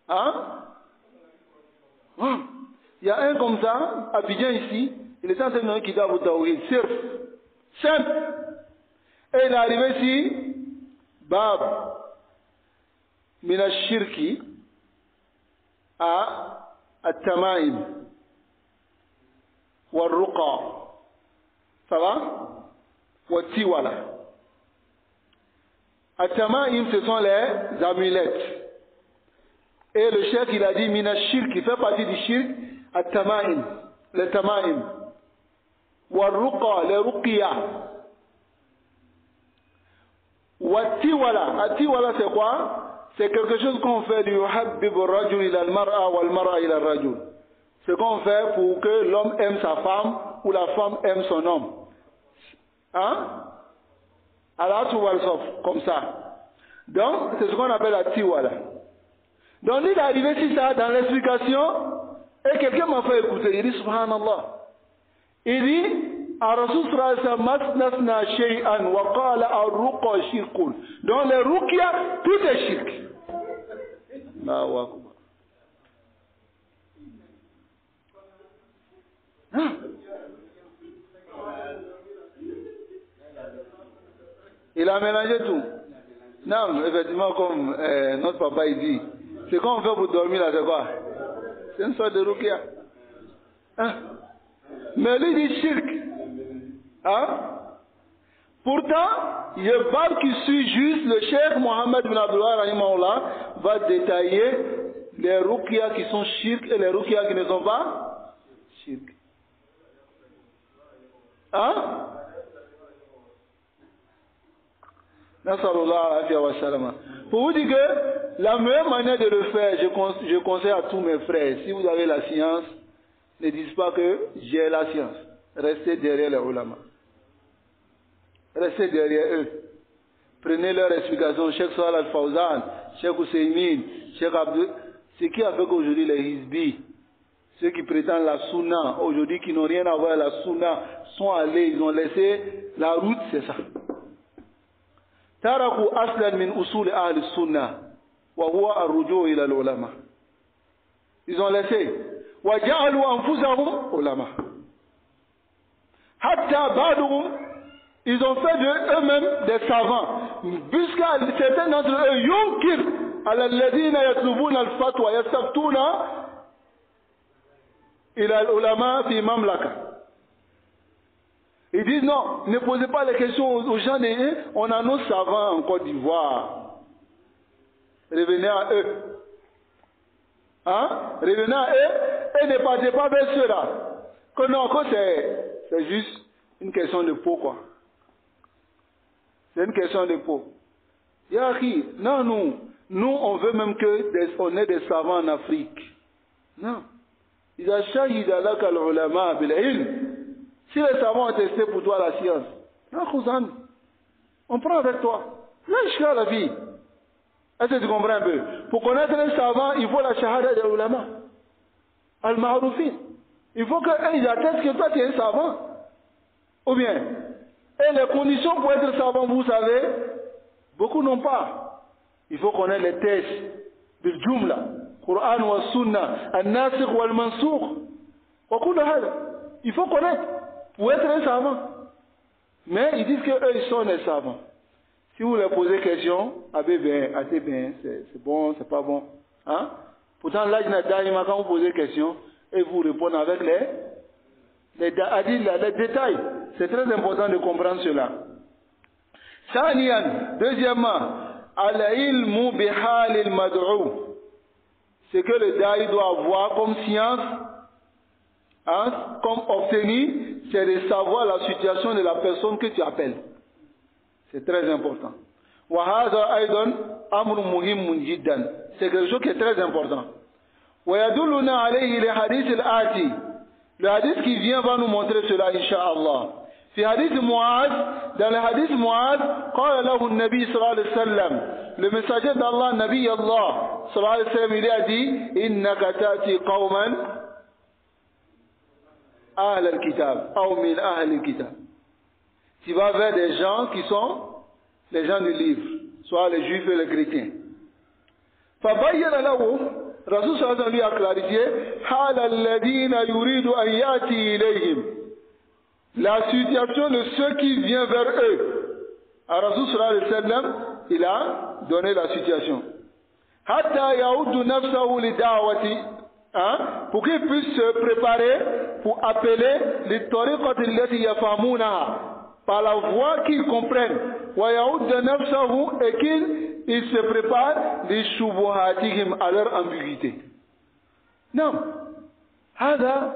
Hein? Il y a un comme ça, à Abidjan ici, il est en train de donner Kitab ou Tawhid, simple. Et il est arrivé ici, Bab, Mina Shirki, à At-Tamaim, Wa Ruqa, ça va? Wa Tiwala. At-Tamaim, ce sont les amulettes. Et le cheikh, il a dit, Mina Shirk, il fait partie du Shirk, At-Tamaim, les Tamaim. Wa Ruqa, les Ruqiyya. Wa Tiwala. At-Tiwala, c'est quoi? C'est quelque chose qu'on fait du Yuhabbib al-Rajul ila al-Mar'a wa al-Mar'a ila al-Rajul. Ce qu'on fait pour que l'homme aime sa femme ou la femme aime son homme. Hein? Allah tu vois comme ça. Donc, c'est ce qu'on appelle la Tiwala. Donc, il est arrivé ici ça dans l'explication, et quelqu'un m'a fait écouter. Il dit, Subhanallah. Il dit, Masnasna shay'an wa qala ar-ruqa shirkun. Donc, les ruqya, tout est shirk. Allahu Akbar. Il a mélangé tout. Non, effectivement, comme notre papa il dit, c'est quand on fait pour dormir là, c'est quoi? C'est une sorte de ruqya. Hein? Mais lui dit shirk. Hein? Pourtant, le bab qui suit juste, le cheikh Mohammed bin Abdullah rahimahullah va détailler les ruqya qui sont shirk et les ruqya qui ne sont pas shirk. Hein? Pour vous dire que la meilleure manière de le faire, je conseille à tous mes frères, si vous avez la science, ne dites pas que j'ai la science. Restez derrière les ulama. Restez derrière eux. Prenez leur explication. Cheikh Salih al-Fawzan, Cheikh Hussein, Cheikh Abdou. Ce qui a fait qu'aujourd'hui les Hizbi, ceux qui prétendent la Sunna, aujourd'hui qui n'ont rien à voir avec la Sunna, sont allés, ils ont laissé la route, c'est ça. تركوا أصلا من أصول أهل السنة وهو الرجوع إلى العلماء. Ils ont laissé وجعلوا أنفسهم علماء. حتى بعضهم ils ont fait de eux-mêmes des savants. Jusqu'à certains d'entre eux ينكر على الذين يطلبون الفتوى يستفتون ila al-ulama fi mamlaka. Ils disent non, ne posez pas les questions aux gens. On a nos savants en Côte d'Ivoire. Revenez à eux. Hein? Revenez à eux et ne partez pas vers ceux-là. Que non, que c'est juste une question de peau, quoi. C'est une question de peau. Yaki, non, nous, on veut même qu'on ait des savants en Afrique. Non. Si les savants ont testé pour toi la science, on prend avec toi. Là, je la vie. Est-ce que tu comprends un peu? Pour connaître les savants, il faut la shahada des ulama. Al-Ma'roufin. Il faut qu'ils attestent que toi, tu es un savant. Ou bien, et les conditions pour être savant, vous savez, beaucoup n'ont pas. Il faut connaître les textes du Jumla, Coran wa Sunna, Al-Nasikh wa Al-Mansoukh. Il faut connaître pour être un savant. Mais ils disent qu'eux, ils sont des savants. Si vous leur posez question, assez bien, c'est bon, c'est pas bon. Hein? Pourtant, là, quand vous posez question, et vous répondez avec les détails. C'est très important de comprendre cela. Thaniyan, deuxièmement, al-ilmu bihal al-mad'u. C'est que le da'i doit avoir comme science, hein, comme obtenir, c'est de savoir la situation de la personne que tu appelles. C'est très important. وهذا أيضا أمر مهم جدا. C'est quelque chose qui est très important. ويدلنا عليه لحديث الآتي. Le hadith qui vient va nous montrer cela, Inch'Allah. في حديث معاذ, dans le hadith Mu'adh, قال له النبي صلى الله عليه وسلم, le messager d'Allah, Nabi Allah, صلى الله عليه وسلم, il a dit, إنك تأتي قوما أهل الكتاب أو من أهل الكتاب. Tu vas vers des gens qui sont les gens du livre, soit les juifs et les chrétiens. فبين له, Rasul sallallahu alayhi wa sallam lui a clarifié, حال الذين يريد أن يأتي إليهم, la situation de ceux qui viennent vers eux. À Rasul sallallahu alayhi wa sallam, il a donné la situation. حتى يعود نفسه لدعوة, pour qu'ils puissent se préparer pour appeler les tariqat allati yafhamunaha, par la voie qu'ils comprennent, et qu'ils se préparent les shubuhatihim, à leur ambiguïté. Non. Hada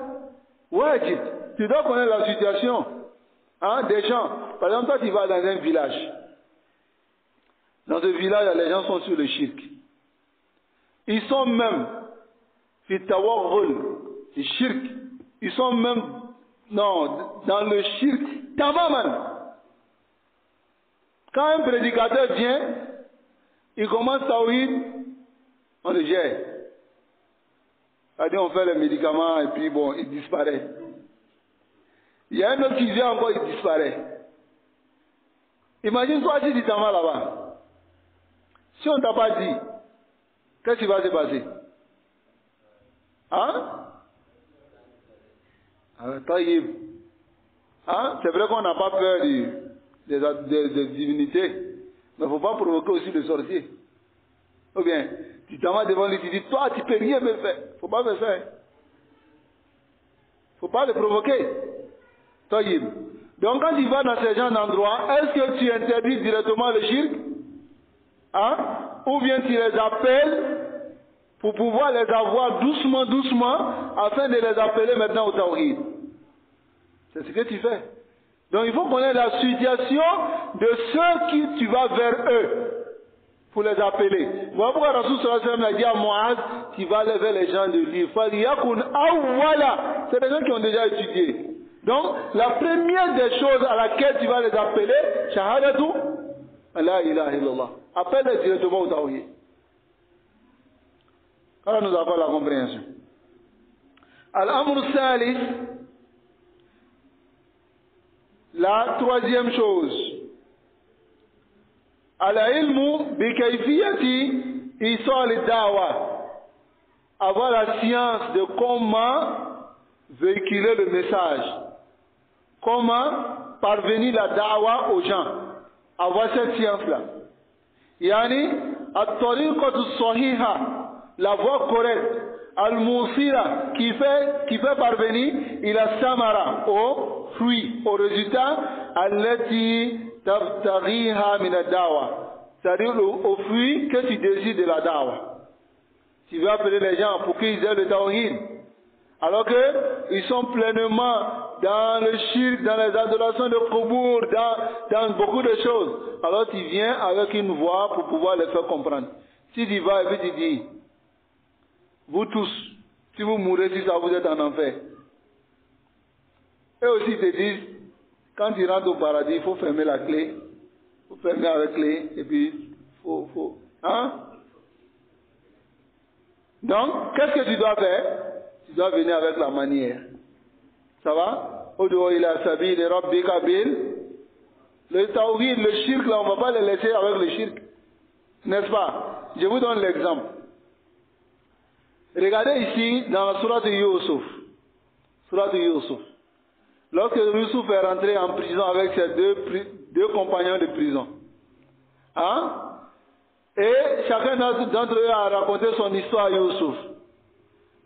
wajib. Tu dois connaître la situation, des gens. Par exemple, toi tu vas dans un village. Dans ce village, les gens sont sur le shirk. Ils sont même fi tawarrul, le shirk. Ils sont même dans le shirk tamaman. Quand un prédicateur vient, il commence tawhid, on le gère. C'est-à-dire on fait les médicaments et puis bon, il disparaît. Il y a un autre qui vient encore, il disparaît. Imagine-toi si tu t'en vas là-bas. Si on ne t'a pas dit, qu'est-ce qui va se passer? C'est vrai qu'on n'a pas peur des divinités, mais il ne faut pas provoquer aussi le sorcier. Ou bien, tu t'en vas devant lui, tu dis, toi, tu ne peux rien me faire. Il ne faut pas faire ça. Il ne faut pas le provoquer. Donc, quand tu vas dans ces genres d'endroits, est-ce que tu interdis directement le shirk? Ou bien tu les appelles pour pouvoir les avoir doucement, afin de les appeler maintenant au tawhid. C'est ce que tu fais. Donc il faut connaître la situation de ceux qui tu vas vers eux pour les appeler. Voilà pourquoi Rasul sallallahu alayhi wa sallam a dit à Mu'adh, tu vas aller vers les gens de l'île. C'est des gens qui ont déjà étudié. Donc la première des choses à laquelle tu vas les appeler, shahadatu la ilaha illallah. Appelle-les directement au tawhid. Alors nous avons la compréhension. Al-Amr Salis, la troisième chose. Al-Ilmu bi kayfiyati isal ad-da'wa. Avoir la science de comment véhiculer le message. Comment parvenir la da'wa aux gens. Avoir cette science-là. Yani, at-tariqatu as-sahiha, la voie correcte, Al-Musira, qui fait parvenir, il a samara, au fruit, au résultat, allati tabtaghiha min ad-dawa. C'est-à-dire au fruit que tu désires de la dawa. Tu veux appeler les gens pour qu'ils aient le tawhid. Alors qu'ils sont pleinement dans le shirk, dans les adorations de Qubur, dans beaucoup de choses. Alors tu viens avec une voix pour pouvoir les faire comprendre. Si tu vas et puis tu dis, vous tous, si vous mourrez, si ça vous êtes en enfer. Et aussi te disent, quand tu rentres au paradis, il faut fermer la clé. Il faut fermer avec clé, et puis faut. Hein? Donc, qu'est-ce que tu dois faire? Tu dois venir avec la manière. Ça va? Odo ila sabil rabbika bil. Le tawhid, le shirk, là, on ne va pas les laisser avec le shirk. N'est-ce pas? Je vous donne l'exemple. Regardez ici dans la sourate de Yusuf. Sourate de Yusuf. Lorsque Yusuf est rentré en prison avec ses deux compagnons de prison. Hein? Et chacun d'entre eux a raconté son histoire à Yusuf.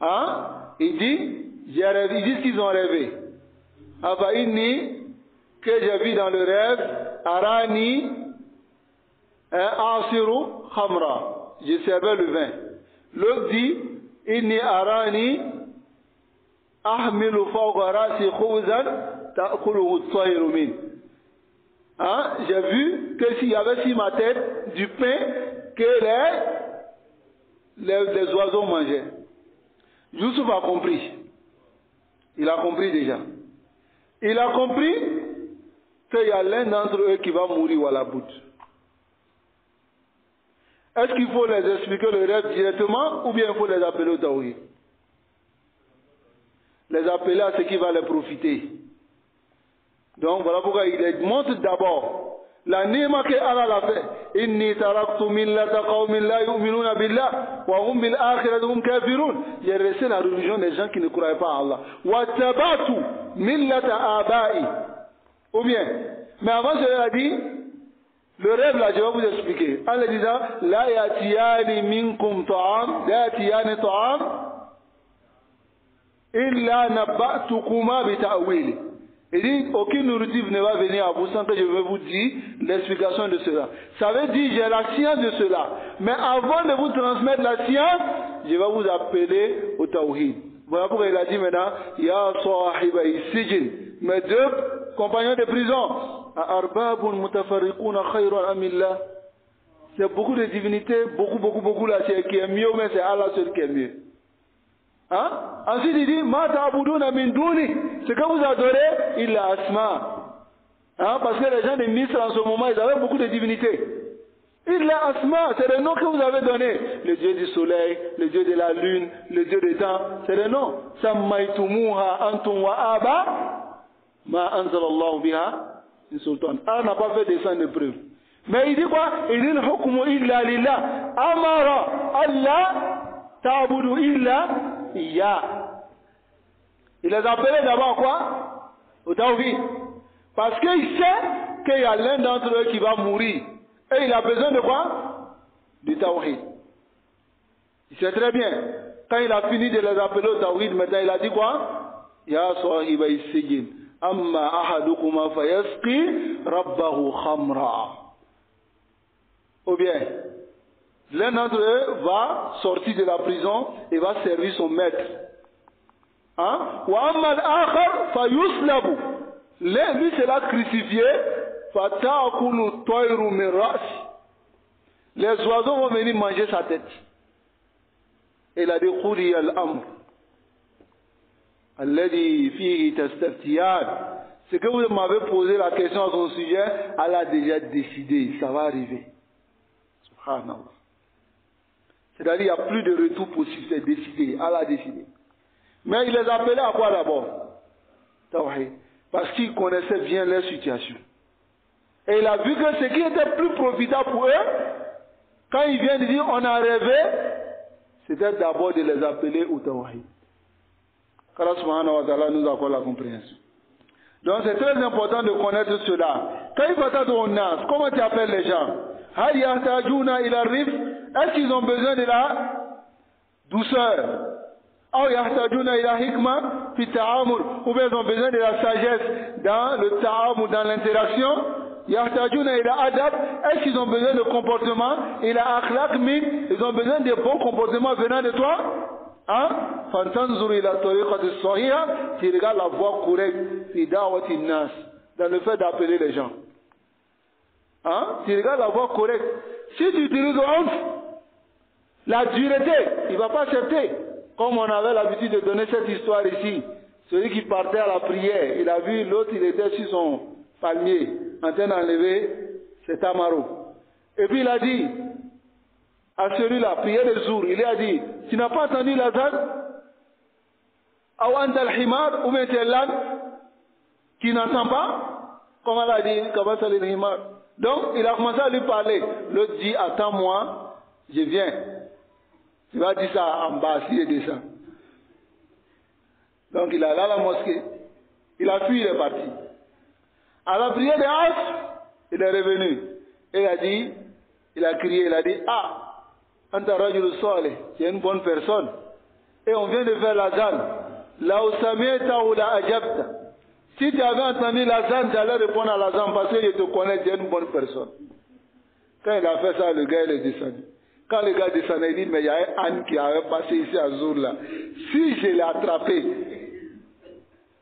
Hein? Il dit, ils disent qu'ils ont rêvé. Abaïni, que j'ai vu dans le rêve, Arani, Asiru, Khamra. Je servais le vin. L'autre dit, Inni Arani, Ahmilu fawqa rasi khubzan, ta'kuluhu at-tayru min. Hein? J'ai vu que s'il y avait sur ma tête du pain que les oiseaux mangeaient. Youssouf a compris. Il a compris déjà. Il a compris qu'il y a l'un d'entre eux qui va mourir à la bout. Est-ce qu'il faut les expliquer le rêve directement ou bien il faut les appeler au tawhid? Les appeler à ce qui va les profiter. Donc voilà pourquoi il les montre d'abord la ni'ma que Allah l'a fait. Inni taraktu millata qawmin la yu'minuna billah wa hum bil akhirati hum kafirun. J'ai resté la religion des gens qui ne croyaient pas à Allah. Wa tabatu millata abai. Ou bien, mais avant je l'ai dit, le rêve là, je vais vous expliquer. En le disant, la yatiyani minkum ta'am, la yatiyani ta'am, illa nabba'tukuma bi ta'wili. Il dit, aucune nourriture ne va venir à vous sans que je vais vous dire l'explication de cela. Ça veut dire, j'ai la science de cela. Mais avant de vous transmettre la science, je vais vous appeler au tawhid. Voilà pourquoi il a dit maintenant, Ya sahiba sijin, mes deux compagnons de prison, arbabun mutafarriquna khayran amillah. C'est beaucoup de divinités, beaucoup là, c'est qui est mieux, mais c'est Allah seul qui est mieux. Hein? Ensuite il dit, ma ta'buduna min duni, ce que vous adorez, il a asma. Hein? Parce que les gens de Misr en ce moment, ils avaient beaucoup de divinités. Il a asma, c'est le nom que vous avez donné. Le dieu du soleil, le dieu de la lune, le dieu des temps, c'est le nom. Sammaytumuha antum wa aba, ma anzalallahu biha in sultan. Allah n'a pas fait descendre de preuve. Mais il dit quoi? Il dit le hukmu illa lillah. Amara Allah ta'budu illa iya. Il les appelait d'abord quoi? Au tawhid. Parce qu'il sait qu'il y a l'un d'entre eux qui va mourir. Et il a besoin de quoi? Du tawhid. Il sait très bien. Quand il a fini de les appeler au tawhid, maintenant il a dit quoi? Ya sahiba sijin. Amma ahadukuma fayasqi rabbahu khamra. Ou bien, l'un d'entre eux va sortir de la prison et va servir son maître. Hein? Wa amma al-akhar fayuslabu. Lui sera crucifié. Fata'kulu tayru min ra'si. Les oiseaux vont venir manger sa tête. Et il a dit quli al-amr alladhi fihi tastaftiyan. Ce que vous m'avez posé la question à son sujet, Allah a déjà décidé, ça va arriver. Subhanallah. C'est-à-dire il n'y a plus de retour possible, c'est décidé, Allah a décidé. Mais il les appelait à quoi d'abord? Tawhid. Parce qu'il connaissait bien leur situation. Et il a vu que ce qui était plus profitable pour eux, quand il vient de dire on a rêvé, c'était d'abord de les appeler au tawhid. Allah subhanahu wa ta'ala nous accorde la compréhension. Donc c'est très important de connaître cela. Quand il va t'attendre au nas, comment tu appelles les gens? Hal yahtajuna ila rif? Est-ce qu'ils ont besoin de la douceur? Ou bien ils ont besoin de la sagesse dans le ta'amul, dans l'interaction. Est-ce qu'ils ont besoin de comportement? Ils ont besoin de bons comportements venant de toi. Hein? Tu regardes la voie correcte dans le fait d'appeler les gens. Hein? Tu regardes la voie correcte. Si tu utilises la dureté, il ne va pas accepter. Comme on avait l'habitude de donner cette histoire ici. Celui qui partait à la prière, il a vu l'autre, il était sur son palmier, en train d'enlever ses tamaros. Et puis il a dit à celui-là, prière de jour, il a dit, tu n'as pas entendu l'azan? Ou anta al-himar, ou bien tu es l'âne qui n'entend pas? Comment il a dit, comment ça le himar? Donc il a commencé à lui parler. L'autre dit, attends-moi, je viens. Tu vas dire ça en bas, s'il descend. Donc il est allé à la mosquée. Il a fui, il est parti. À la prière de Asr, il est revenu. Il a crié, il a dit, ah, anta rajul salih, tu es une bonne personne. Et on vient de faire l'azan. La usameta ou la ajabta. Si tu avais entendu l'azan, tu allais répondre à l'azan parce que je te connais, tu es une bonne personne. Quand il a fait ça, le gars il est descendu. Quand le gars descendait, il dit, mais il y a un âne qui avait passé ici à Zour là. Si je l'ai attrapé,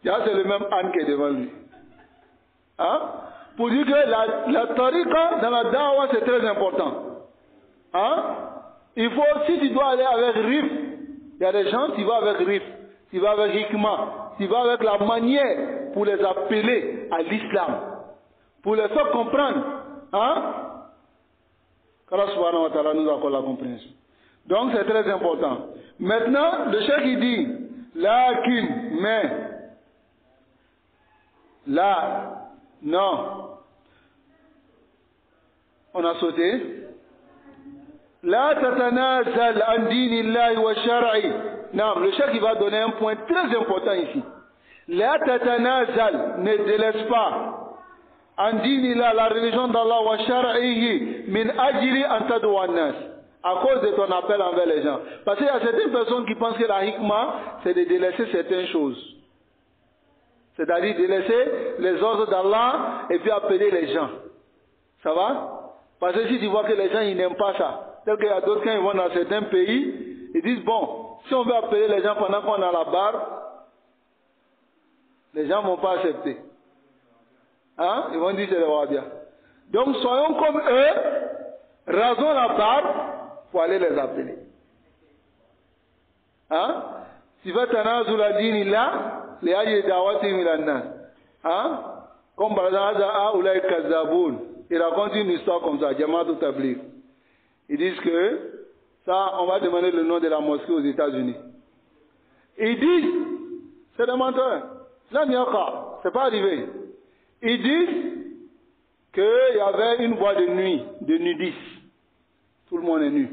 c'est le même âne qui est devant lui. Hein? Pour dire que la tariqa dans la da'wah c'est très important. Hein? Il faut, si tu dois aller avec rif, il y a des gens, tu vas avec rif, tu vas avec hikmah, tu vas avec la manière pour les appeler à l'islam, pour les faire comprendre. Hein? qu'Allah subhanahu wa ta'ala nous accorde la compréhension. Donc c'est très important. Maintenant, le cheikh il dit, lakin, mais, là, non. On a sauté. La tatanazal an dinillahi wa shar'i. Non, le cheikh il va donner un point très important ici. La tatanazal, ne délaisse pas. An dinillahi, la religion d'Allah wa shar'ihi, min ajli an tadwa an-nas. À cause de ton appel envers les gens. Parce qu'il y a certaines personnes qui pensent que la hikmah, c'est de délaisser certaines choses. C'est-à-dire délaisser les ordres d'Allah et puis appeler les gens. Ça va? Parce que si tu vois que les gens ils n'aiment pas ça, tel qu'il y a d'autres quand ils vont dans certains pays, ils disent bon, si on veut appeler les gens pendant qu'on est à la barre, les gens ne vont pas accepter. Hein? Ils vont dire c'est le Wahhabia. Donc soyons comme eux, rasons la barbe pour aller les appeler. Hein? Si va tanazul ad-dinillah, les ayyi da'watim ila an-nas. Hein? Comme par exemple, Aoulay Kazaboun. Ils racontent une histoire comme ça, Jamaat Tabligh. Ils disent que, ça, on va demander le nom de la mosquée aux États-Unis. Ils disent, c'est des menteurs. Là, il n'y a pas, c'est pas arrivé. Ils disent qu'il y avait une boîte de nuit, de nudistes. Tout le monde est nu.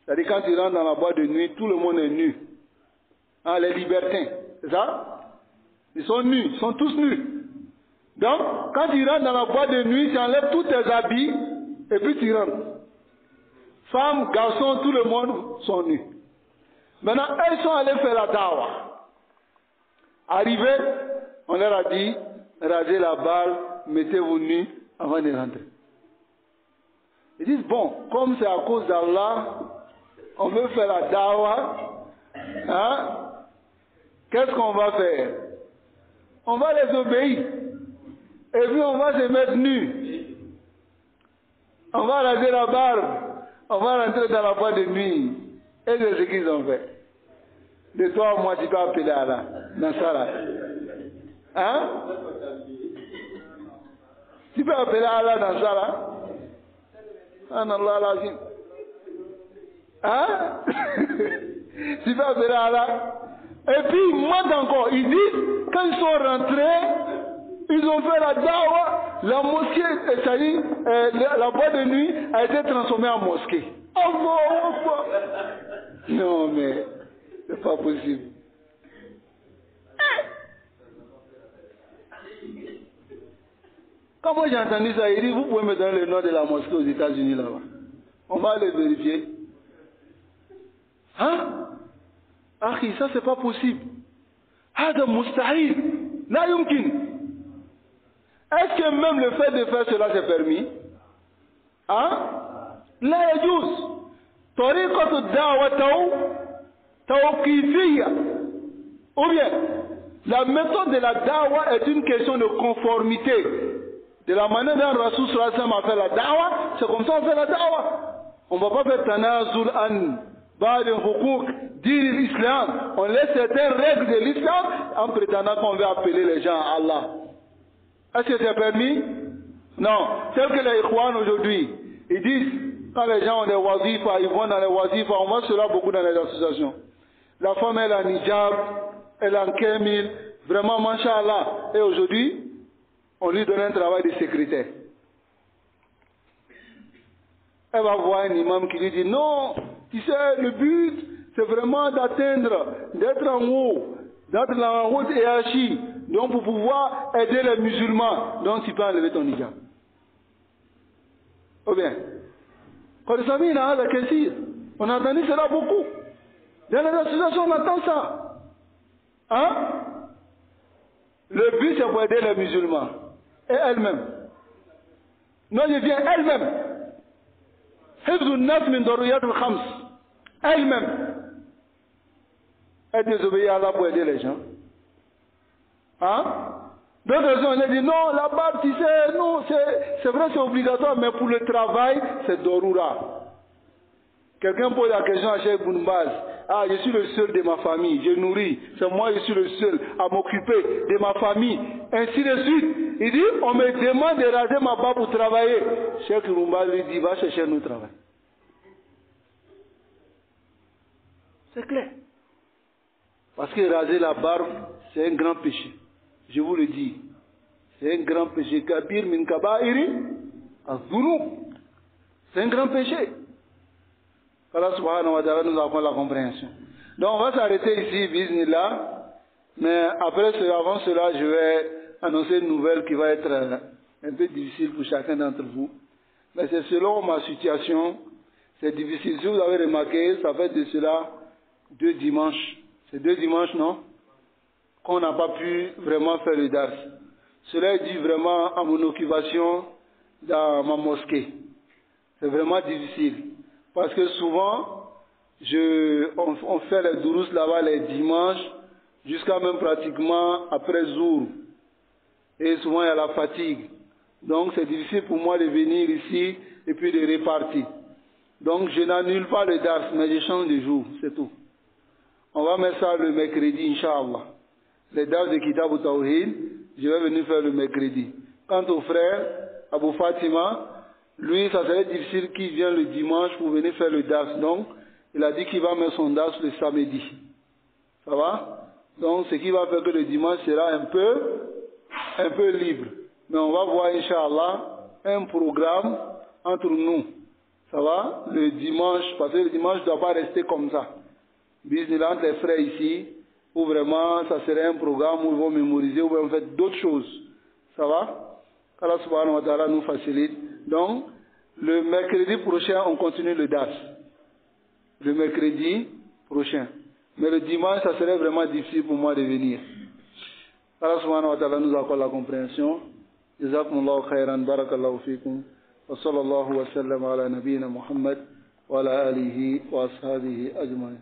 C'est-à-dire, quand tu rentres dans la boîte de nuit, tout le monde est nu. Hein, les libertins, c'est ça? Ils sont nus, ils sont tous nus. Donc, quand tu rentres dans la boîte de nuit, tu enlèves tous tes habits et puis tu rentres. Femmes, garçons, tout le monde sont nus. Maintenant, elles sont allées faire la dawa. Arrivés, on leur a dit, rasez la barbe, mettez-vous nus avant de rentrer. Ils disent, bon, comme c'est à cause d'Allah, on veut faire la dawa, hein? Qu'est-ce qu'on va faire? On va les obéir. Et puis on va se mettre nus. On va raser la barbe. On va rentrer dans la boîte de nuit. Et c'est ce qu'ils ont fait. De toi, moi, tu peux appeler Allah. Dans ça là. Hein? Tu peux appeler Allah dans ça là. Allah l'azim. Hein? Tu peux appeler Allah. Et puis, moi encore, ils disent, quand ils sont rentrés, ils ont fait la dawa, la mosquée, c'est-à-dire la boîte de nuit a été transformée en mosquée. Non mais, c'est pas possible. Quand moi j'ai entendu ça, il dit, vous pouvez me donner le nom de la mosquée aux États-Unis là-bas. On va aller vérifier. Hein? Akhi, ça c'est pas possible. Hada mustahil. La yumkin. Est-ce que même le fait de faire cela c'est permis? Hein? La yajouz. Tariqatu da'wa tawqifiyya. Ou bien, la méthode de la da'wa est une question de conformité. De la manière dont Rasul sallallahu alayhi wa sallam a fait la da'wa, c'est comme ça qu'on fait la da'wa. On ne va pas faire tanazul an ba'd al-huquq din l'islam. On laisse certaines règles de l'islam en prétendant qu'on veut appeler les gens à Allah. Est-ce que c'est permis? Non. Tel que les Ikhwan aujourd'hui, ils disent, quand les gens ont des wazifas, ils vont dans les wazifas, on voit cela beaucoup dans les associations. La femme, elle a un hijab, elle a un kémil, vraiment, mashallah. Et aujourd'hui, on lui donne un travail de secrétaire. Elle va voir un imam qui lui dit, non, tu sais, le but, c'est vraiment d'atteindre, d'être en haut, d'être en haute hiérarchie. Donc, pour pouvoir aider les musulmans, donc tu peux enlever ton hijab. Ou bien, quand les amis, on a entendu cela beaucoup. Dans les associations, on entend ça. Hein? Le but, c'est pour aider les musulmans. Et elle-même. Non, je viens elle-même. Elle-même. Elle désobéit à Allah pour aider les gens. Hein? D'autres gens ont dit non, la barbe, tu sais, non, c'est vrai, c'est obligatoire, mais pour le travail, c'est Dorura. Quelqu'un pose la question à Cheikh Boumbaz. Ah, je suis le seul de ma famille, je nourris, c'est moi, je suis le seul à m'occuper de ma famille, ainsi de suite. Il dit, on me demande de raser ma barbe pour travailler. Cheikh Boumbaz lui dit, va chercher un travail. C'est clair. Parce que raser la barbe, c'est un grand péché. Je vous le dis. C'est un grand péché. Kabir min kaba'iri az-zunub. C'est un grand péché. Allah subhanahu wa ta'ala nous apprend la compréhension. Donc on va s'arrêter ici, bismillah. Mais après cela, avant cela, je vais annoncer une nouvelle qui va être un peu difficile pour chacun d'entre vous. Mais c'est selon ma situation. C'est difficile. Si vous avez remarqué, ça fait de cela 2 dimanches. C'est 2 dimanches, non? Qu'on n'a pas pu vraiment faire le dars. Cela est dû vraiment à mon occupation dans ma mosquée. C'est vraiment difficile. Parce que souvent, on fait les dourous là-bas les dimanches, jusqu'à même pratiquement après Zour. Et souvent, il y a la fatigue. Donc, c'est difficile pour moi de venir ici et puis de repartir. Donc, je n'annule pas le dars, mais je change de jour, c'est tout. On va mettre ça le mercredi, Inch'Allah. Les dates de Kitab ou Tawhid, je vais venir faire le mercredi. Quant au frère, Abou Fatima, lui, ça serait difficile qu'il vienne le dimanche pour venir faire le DAS. Donc, il a dit qu'il va mettre son DAS le samedi. Ça va? Donc, ce qui va faire que le dimanche sera un peu libre. Mais on va voir, Inch'Allah, un programme entre nous. Ça va? Le dimanche, parce que le dimanche ne doit pas rester comme ça. Bismillah, entre les frères ici, où vraiment ça serait un programme où ils vont mémoriser, où ils vont faire d'autres choses. Ça va? Allah subhanahu wa ta'ala nous facilite. Donc, le mercredi prochain, on continue le DAS. Le mercredi prochain. Mais le dimanche, ça serait vraiment difficile pour moi de venir. Allah subhanahu wa ta'ala nous accorde la compréhension. Jazakumullahu khairan, barakallahu fikum. Wa sallallahu wa sallam ala nabiyyina Muhammad wa ala alihi wa ashabihi ajma'in.